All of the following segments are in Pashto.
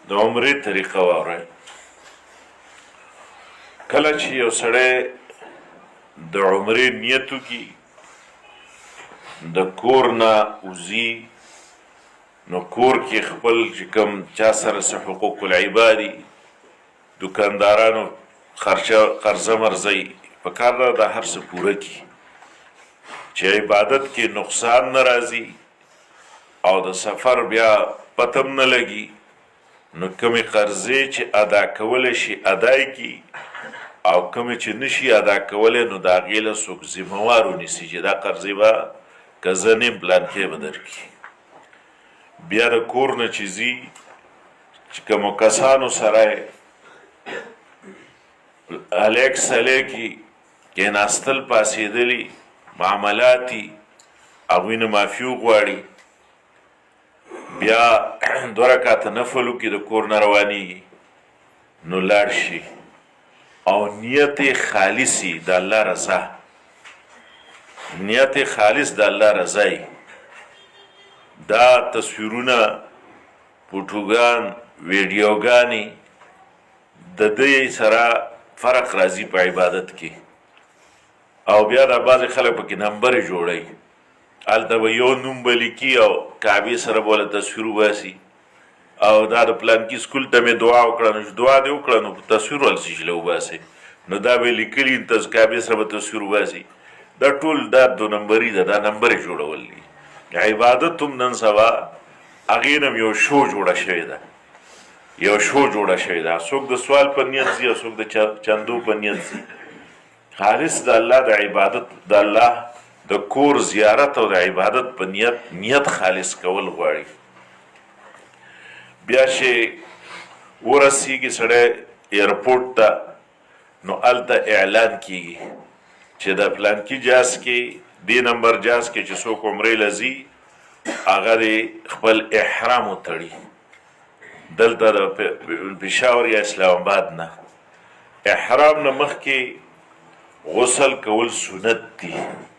د عمرې طریقه واورئ. کله چې یو سړی د عمرې نیت وکړي، د کور نه وځي، نو کور کې خپل چې کوم چا سره څه حقوق العبادي، دکاندارانو قرضه مرضی په کار ده دا هر څه پوره کړي چې عبادت کې نقصان نه راځي او د سفر بیا پتم نه لګي. نو کمی قرضې چې ادا کولی شي ادا یې کړي او کمی چې نشي ادا کولی نو د هغې له څوک ذمهوار ونیسي چې دا قرضې به که زه نیم پلانکې به درکړي. بیا د کور نه چې ځي، چې کومو کسانو سره هلیک سلیکي کېناستل پاسېدلي معاملاتي هغوی نه معافي وغواړي، بیا 2 رکعته نفل وکړي، د کور نه روانېږي، نو لاړ شي او نیت خالصي د الله رضا، نیت خالص د الله رضا یي. دا تصویرونه، فوټوګان، ویډیوګانې د دې سره فرق راځي په عبادت کې. او بیا دا بعضې خلک پکې نمبرې جوړوي، هلته به یو نوم به لیکي او کعبې سره به له تصویر وباسي، او دا د پلانکي سکول ته مې دعا وکړه، نو دعا دې وکړه نو تصویر ولسي چې له وباسئ، نو دا به یې لیکلي کعبې سره به تصویر وباسي. دا ټول دا 2 نمبري ده، دا نمبرې جوړول دي. عبادت هم نن سبا هغې نه یو شو جوړه شوې ده، یو شو جوړه شوې ده. څوک د سوال په نیت ځي او څوک د چندو په نیت ځي. خالص د الله د عبادت، د الله د کور زیارت او د عبادت په نیت خالص کول غواړي. بیا چې ورسیږي سړی ایرپورټ ته، نو هلته اعلان کیږي چې د پلانکي جاز کې، دې نمبر جاز کې چې څوک عمرې له ځي هغه دې خپل احرام وتړي. دلته د پېښور یا اسلام آباد نه احرام نه مخکې غسل کول سنت دي،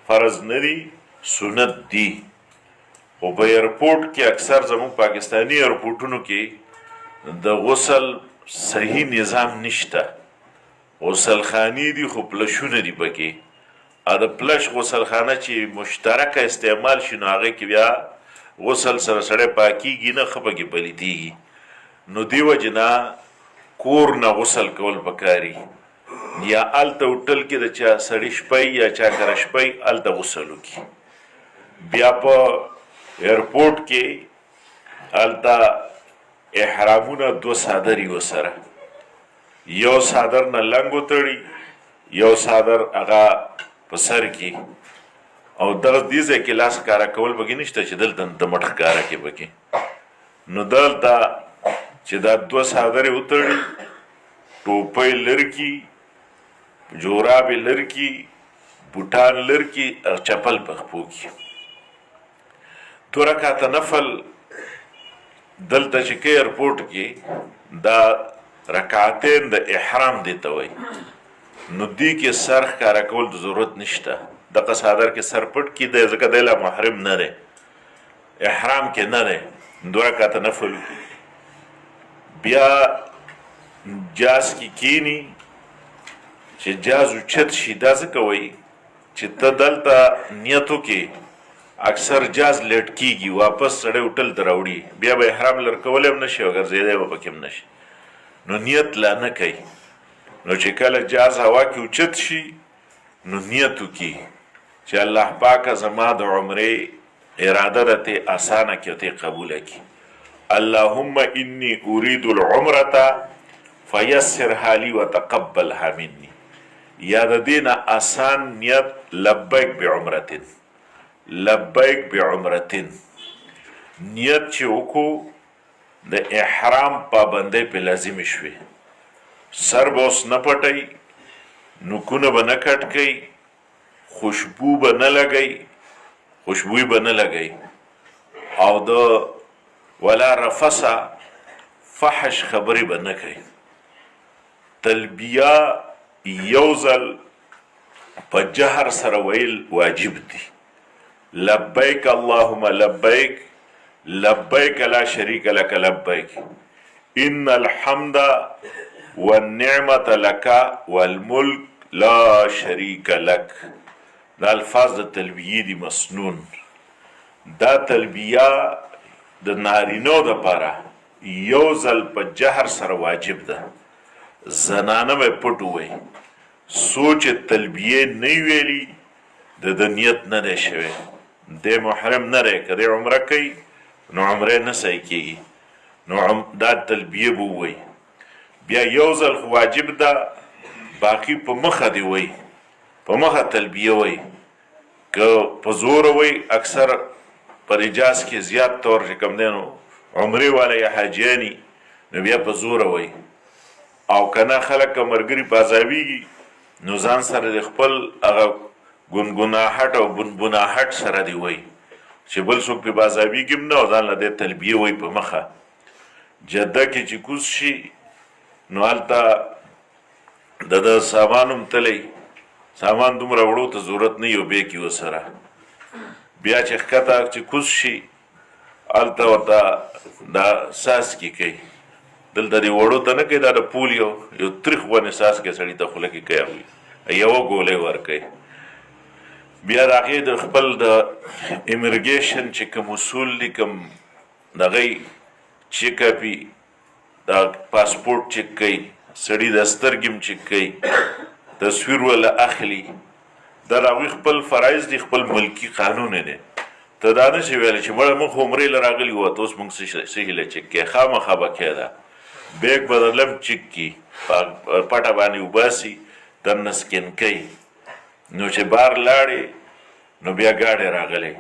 فرض نه دي، سنت دي. خو په ایرپورټ کې اکثر زموږ پاکستاني ایرپورټونو کې د غسل صحیح نظام نشته. غسل خانې دي خو پلشونه دي پکې، او د پلش غسل خانه چې مشترکه استعمال شي نو هغې کې بیا غسل سره سړی پاکیږي نه، ښه پکې پلیتېږي. نو دې وجې نه کور نه غسل کول پکاري، یا هلته هوټل کې د چا سړي شپی یا چا کره شپی هلته غسل وکړي. بیا په ایرپورټ کې هلته احرامونه 2 څادرې ورسره، یو څادر نه لنګ وتړي، یو څادر هغه په سر کې، او دغه دې ځای کې لاس ښکاره کول پکې نشته چې دلته د مټ ښکاره کې پکې. نو دلته چې دا 2 څادرې وتړي، ټوپۍ لرکي، جورابې لرکي، بوټان لرکي، او چپل په خپو کې. 2 رکعته نفل دلته چې کې ایرپورټ کې دا رکعتین د احرام دی ته وایي. نو دې کې سر ښکاره کول د ضرورت نشته، دغه څادر کې سر پټ کړي دی، ځکه دی لا محرم نه دی، احرام کې نه دی. 2 رکعته نفل بیا جاز کې کینی چې جاز اوچت شي. دا ځکه وایي چې ته دلته نیت وکړې، اکثر جاز لیټ کیږي، واپس سړی هوټل ته راوړي، بیا به احرام لرکولی هم نشي او ګرځېدی به پکې هم نشي، نو نیت لا نه کوي. نو چې کله جاز هوا کې اوچت شي نو نیت وکړي چې الله پاکه زما د عمرې اراده ده ته اسانه کړي او ته قبوله کړي. اللهم انی اريد العمرة فیسرها لی وتقبلها مني. یا د دې نه آسان نیت لبیک بعمرتن، لبیک بعمرتن نیت چې وکړو د احرام پابندۍ پې لازمې شوې. سر به اوس نه پټئ، نوکونه به نه کټ کوئ، خوشبو به نه لګئ، خوشبویي به نه لګئ، او د ولا رفسه فحش خبرې به نه کوئ. تلبیه یو ځل په جهر سره ویل واجب دي. لبیک اللهم لبیک، لبیک لا شریک لک لبیک. ان الحمد والنعمت لك والملک لا شریک لک. دا الفاظ د تلبیه دي مسنون. دا تلبیه د نارینو د پاره یو ځل په جهر سره واجب ده، زنانه به پټ ووایي. سوچ تلبیه نه ویلي د نیت نه دی شوی، دی محرم نه دی. که دی عمره کوي نو عمره نه صحیح کېږي، نو دا تلبیه به ووایي. بیا یو ځل خو واجب ده، باقي په مخه دی وایي، په مخه تلبیه وایي. که په زوره وایي اکثر په رجاز کې زیات طور چې کوم دی نو عمرې والا یا حاجیاني نو بیا په زوره وایي. او که نه خلک که ملګري په عذابېږي نو ځان سره د خپل هغه ګنګناهټ او بنبناهټ سره دی وایي چې بل څوک پې په عذابېږي هم نه، او ځان له دې تلبیه وایي په مخه. جده کې چې کوز شي نو هلته د ده سامان هم تلی، سامان دومره وړو ته ضرورت نه یو بیګ یې ورسره. بیا چې ښکته چې کوز شي هلته ورته دا څاڅکي کوي، دلته دې وړو ته نه کوي، دا د پول یو تریخ غوندې څاڅکی سړي ته خوله کې کوي، یوه ګولۍ ورکوي. بیا د هغې د خپل د امیګریشن چې کوم اصول دي، کوم د هغی چیک اپي، دا پاسپورټ چیک کوي، سړي د سترګې هم چیک کوي، تصویر ولا اخلي. دا د هغوی خپل فرایض دي، خپل ملکي قانون دی. ته دا نه شي ویلی چې مړه موږ خو عمرې له راغلي وو، ته اوس موږ څه هیله چیک کوې. خامخا به کوې ده، بیګ به درله هم چیک کي، په پټه باندې وباسي، دننه سکین کوي. نو چې بار لاړې نو بیا ګاډی راغلی،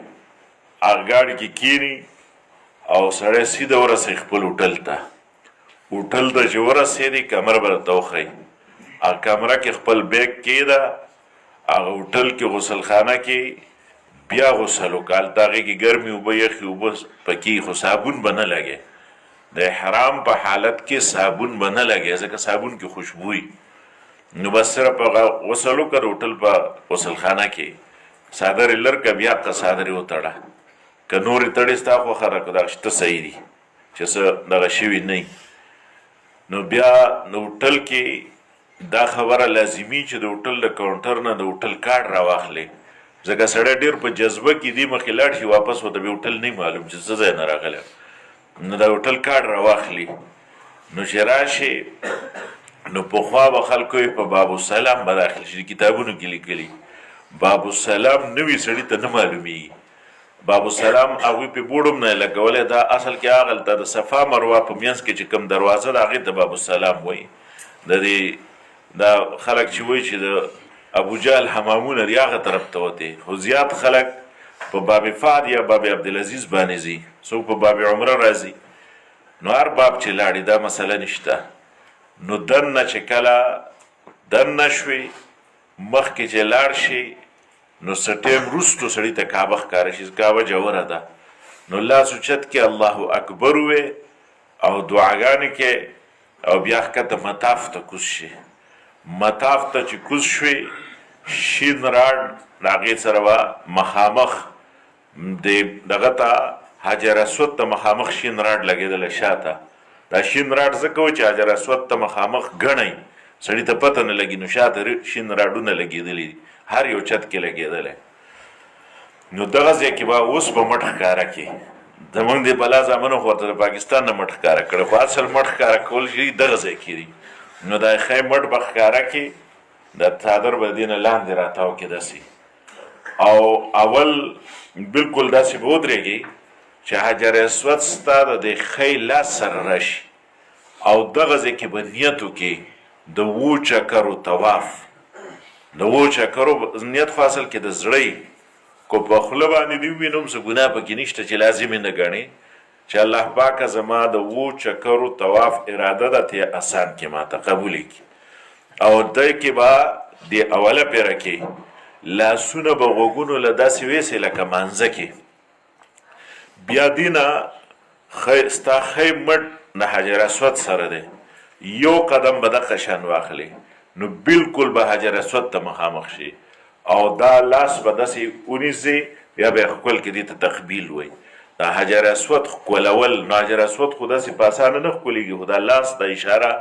هغه ګاډي کې کیني او سړی سیده ورسوي خپل هوټل ته. هوټل ته چې ورسېدې کمره به درته وښیي، هغه کمره کې خپل بیګ کېږده، هغه هوټل کې غسلخانه کې بیا غسل وکړه. هلته هغې کې ګرمې اوبه یخې اوبه پکې، خو صابون به نه لګې. د احرام په حالت کې صابون به نه لګې، ځکه صابون کې خوشبوي. نو بس صرف هغه غسل وکړه د هوټل په غسلخانه کې، څادر یې لر کړه، بیا که څادر یې وتړه، که نورې تړې ستا خوښه ده، که دغه شته صحیح دي چې څه دغه شوي نه. نو بیا د هوټل کې دا خبره لازمي چې د هوټل د کاونټر نه د هوټل کارډ راواخلې، ځکه سړی ډېر په جذبه کې دې مخکې لاړ شي، واپس ورته بیا هوټل نه معلوم چې څه ځای نه راغلی. نو د هوټل کارډ راواخلي. نو چې راشي نو پخوا به خلکو یې په بابالسلام به داخل شي، کتابونو کې لیکلي بابالسلام نوي سړي ته نه معلومیږي. بابالسلام هغوی پې بوډ هم نه یې لګولی، دا اصل کې هغلته د صفا مروه په منځ کې چې کوم دروازه ده هغې ته بابالسلام وایي. د دې دا خلک چې وایي چې د ابوجهل حمامونه دي هغه طرف ته وتې، خو زیات خلک په باب فهد یا باب عبدالعزیز باندې ځي، څوک په باب عمره راځي. نو هر باب چې لاړې دا مسله نشته. نو دننه چې کله دننه شوې مخکې چې لاړ شي نو څه ټیم وروستو سړي ته کعبه ښکاره شي، کعبه جوړه ده. نو لاس اوچت کې الله اکبر ووې او دعاګانې کې، او بیا ښکته مطاف ته کوز شي. مطاف ته چې کوز شوې شین راډ د هغې سره به مخامخ دغه ته حجر اسود ته مخامخ شین راډ لګېدلی شاته. دا شین راډ ځکه و چې حجر اسود ته مخامخ ګڼئ، سړي ته پته نه لګي، نو شاته شین راډونه لګېدلي دي، هر یو چت کې لګېدلی. نو دغه ځای کې به اوس به مټ ښکاره کړي. زمونږ د بلا زامنو خو ورته د پاکستان نه مټ ښکاره کړی، خو اصل مټ ښکاره کول چې دغه ځای کې دي. نو دا ښی مټ به ښکاره کړي، د څادر به د دې نه لاندې راتاو کړي داسې، او اول بلکل داسې به ودرېږي چې حجر اسود ستا د دې ښی لاس سره راشي، او دغه ځای کې به نیت وکړي د 7 چکرو طواف. د 7 چکرو نیت خو اصل کې د زړی، کو په خوله باندې دې ووینم څه ګناه پکې نشته چې لازم یې نه ګڼې، چې الله پاکه زما د 7 چکرو طواف اراده ده ته آسان کې ماته قبول کړي. او دی کې به د اوله پیره کې لاسونه به غوږونو له داسې ویسې لکه مانځه کې. بیا دینه ستا ښی مټ د حجر اسود سره دی، یو قدم به دغه شان واخلي، نو بلکل به حجر اسود ته مخامخ شي، او دا لاس به داسې ونیسي، بیا به یې ښکل کې دې ته تقبیل وایي. د حجر اسود ښکلول، نو حجر اسود خو داسې په اسانه نه ښکلېږي، خو دا لاس د اشاره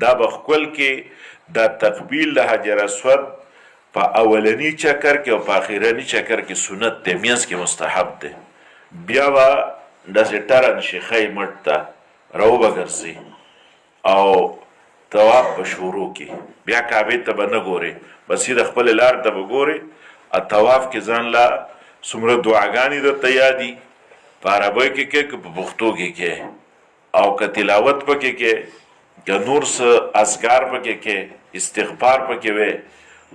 دا به ښکل کې دا تقبیل د حجر اسود په اولني چکر کې او په اخرني چکر کې سنت دی، منځ کې مستحب دی. بیا به داسې ټرن شي ښی مټ ته راوبه ګرځي او طواف به شروع کې، بیا کعبې ته به نه ګورې، بس د خپلې لارې ته به ګورې. طواف کې ځان لا څومره دعاګانې درته یادي، په عربۍ کې کې که په پښتو کې کې او که تلاوت پکې کې که نور څه اذکار پکې کې استغفار پکې وی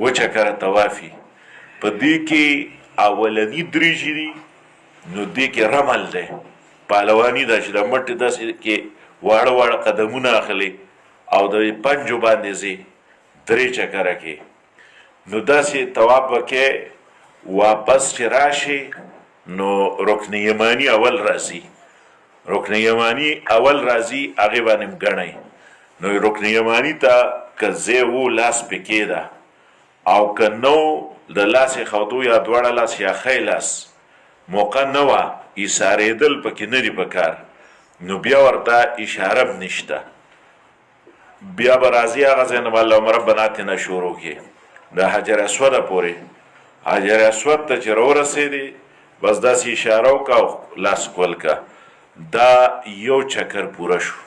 و چکره طوافي. په دې کې اولني دریجې دي، نو دې کې رمل دی، پهلواني ده چې د مټې داسې کې واړه واړه قدمونه اخلي او د پنجو باندې ځي 3 چکره کې. نو داسې طواف به کې واپس چې راشي نو رکن یمانی اول راځي، رکن یمانی اول راځي هغې باندې ګڼئ. نو رکن یمانی ته که ځای و لاس پکې ده او که نو د لاس خودو یا دواړه لاس یا ښی لاس موقع نه وه ایسارېدل پکې نه دي پکار، نو بیا ورته اشاره ب نشته، بیا به راځي هغه ځای نه به اللهم ربنا اتنا شروع کړي د حجر اسوده پورې. حجر اسود ته چې راورسېدې بس داسې اشاره وکړه او لاس کول که دا یو چکر پوره شو.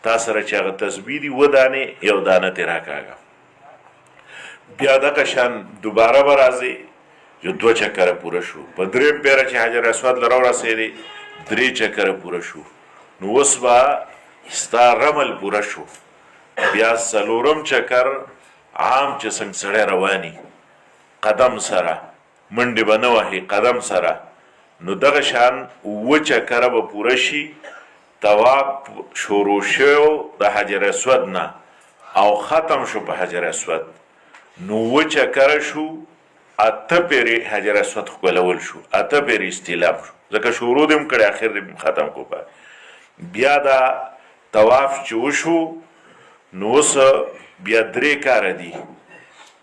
تا سره چې هغه تسبیح دي 2 دانې 1 دانه ترې راکاږه. بیا دغه شان دوباره به راځي چې 2 چکره پوره شو. په 3 پیره چې حجر اسود له راورسېدې 3 چکره پوره شو. نو اوس به ستا رمل پوره شو. بیا 4م چکر عام چې څنګه سړی رواني قدم سره منډې به نه وهي قدم سره، نو دغه شان 7 چکره به پوره شي. طواف شروع شو د حجر اسود نه او ختم شو په حجر اسود، نو 7 چکره شو، 8 پیرې حجر اسود ښکلول شو، 8 پیرې استلام شو، ځکه شروع دې هم کړی اخر دې ختم کو. بیا دا طواف چې وشو نو اوس بیا 3 کاره دي،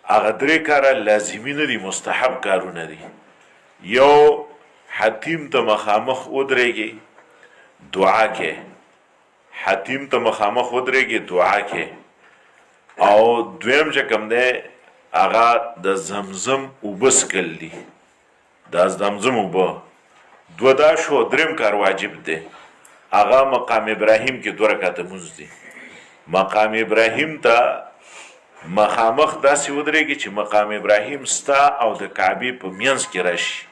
هغه 3 کاره لازمي نه دي، مستحب کارونه دي. یو حتیم ته مخامخ ودرېږي دعا کې، حتیم ته مخامخ ودرېږي دعا کې. او دویم چې کوم دی هغه د زمزم اوبه څښل دي، د زمزم اوبه 2 دا شو. 3م کار واجب دی، هغه مقام ابراهیم کې 2 رکعته لمونځ دی. مقام ابراهیم ته مخامخ داسې ودرېږي چې مقام ابراهیم ستا او د کعبې په منځ کې راشي،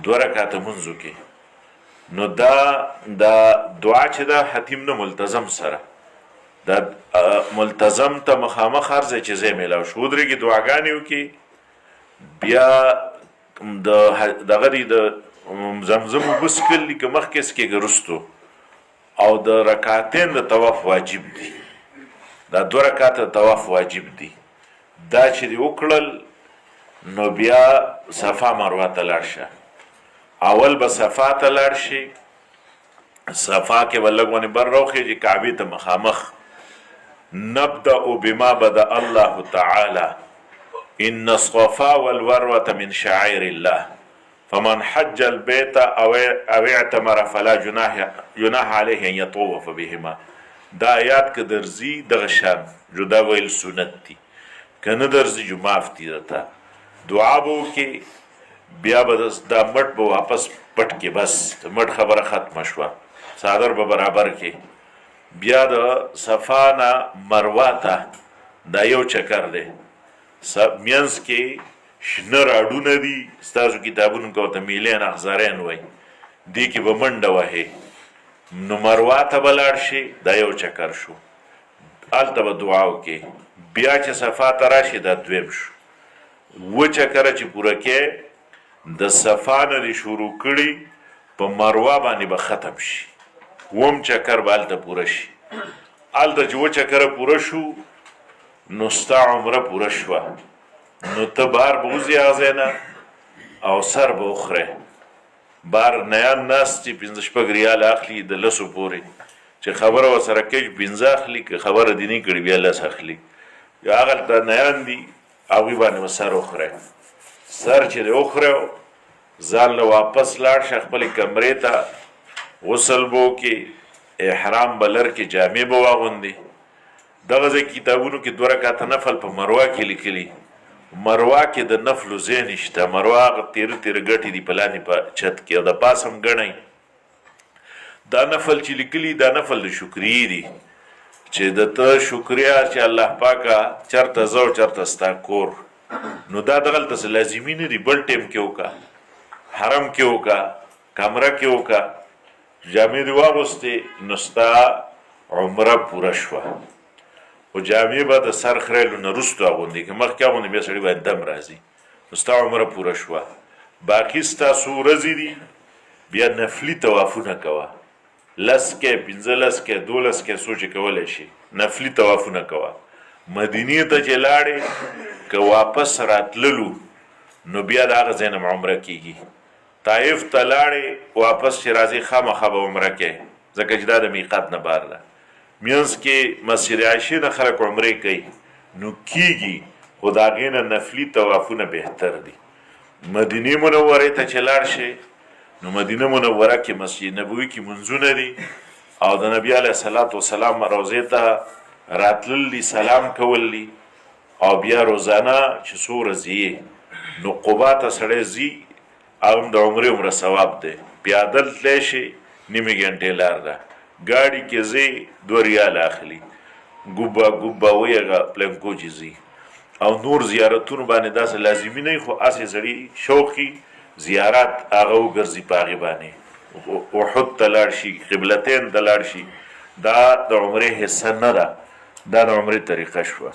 2 رکعته لمونځ وکړي. نو دا دعا چې ده حتیم نه ملتزم سره، دا ملتزم ته مخامخ هر ځای چې ځای میلاو شو ودرېږي دعاګانې وکړي. بیا دغه دی د زمزم اوبه څښل دي که مخکې څکېږي وروستو، او د رکعتین د طواف واجب دي، دا 2 رکعته طواف واجب دي. دا چې دې وکړل نو بیا صفا مروه ته لاړ شه. اول به صفا ته لاړ شي، صفا کې به لږ ونې بر راوخېږي کعبې ته مخامخ. نبدأ بما بدأ الله تعالى ان الصفا والمروة من شعائر الله فمن حج البيت او اعتمر فلا جناح عليه ان يطوف بهما. دا آیات که درځي دغه شان جدا ویل سنت دي، که نه درځي جو معاف دي. درته دعا به وکړي، بیا به دا مټ به واپس پټ کې، بس مټ خبره ختمه شوه، څادر به برابر کې. بیا د صفا نه مروه ته دا یو چکر دی، منځ کې شنه راډونه دي، ستاسو کتابونو کې ورته میلین اخزارین وایي، دې کې به منډه وهې. نو مروه ته به لاړ شي، دا یو چکر شو، هلته به دعا وکړي. بیا چې صفا ته راشي دا 2م شو. 7 چکره چې پوره کې د صفا نه دې شروع کړي په مروه باندې به ختم شي، 7م چکر به هلته پوره شي. هلته چې 7 چکره پوره شو نو ستا عمره پوره شوه. نو ته بار به وځې هغه ځای نه او سر به وخورې. بار نیان ناست چې 5-6 ریاله اخلي د 10 پورې، چې خبره ورسره کوي 15 اخلي، که خبره دې نه کړي بیا 10 اخلي. یا هغلته نیان دي هغوی باندې به سر وخورې. سر چې دې وخورې ځان له واپس لاړ شه خپلې کمرې ته غسل به وکړې احرام به لر کې جامې به واغوندې دغه ځای کتابونو کې 2 رکعته نفل په مروه کې لیکلي مروه کې د نفلو ځای نشته مروه هغه تیره ګټې دي په لاندې په چت کې او د پاس هم ګڼئ دا نفل چې لیکلي دا نفل د شکریې دي چې د ته شکریا چې الله پاکه چرته زه او چرته ستا کور نو دا دغلته لازمي نه دي بل ټیم کې وکړه حرم کې وکړه کمره کې وکړه جامې دې واغوستې نو ستا عمره پوره شوه خو جامې به د سر خریلو نه وروستو اغوندې که مخکې اغوندې بیا سړي باید دم راځي نو ستا عمره پوره شوه باقي ستا څو ورځې دي بیا نفلي طوافونه کوه 10 کې 15 کې 12 کې څو چې کولی شي نفلي طوافونه کوه مدینې ته چې لاړې که واپس راتللو نو بیا د هغه ځای نه عمره کېږي طایف ته لاړې واپس چې راځې خامخا به عمره کوې ځکه چې دا د میقات نه بار ده منځ کې مسجد عایشې نه خلک عمرې کوي نو کېږي خو د هغې نه نفلي طوافونه بهتر دي مدینې منورې ته چې لاړ شي نو مدینه منوره کې مسجد نبوي کې منځونه دي او د نبی علیه صلات وسلام روضې ته راتلل دي سلام کول دي او بیا روزانه چې څو ورځې نو قبا ته سړی ځي او هم د عمرې ثواب دی پیادل تلی شي نیمې ګنټې لار ده ګاډي کې ځي 2 ریال اخلي ګوبا ویغه پلنکو چې ځي او نور زیارتونو باندې داسې لازمي نه خو هسې سړي شوقي زیارت هغه وګرځي په هغې باندې احد ته لاړ شي قبلتین ته لاړ شي دا د عمرې حصه نه ده دا د عمرې طریقه شوه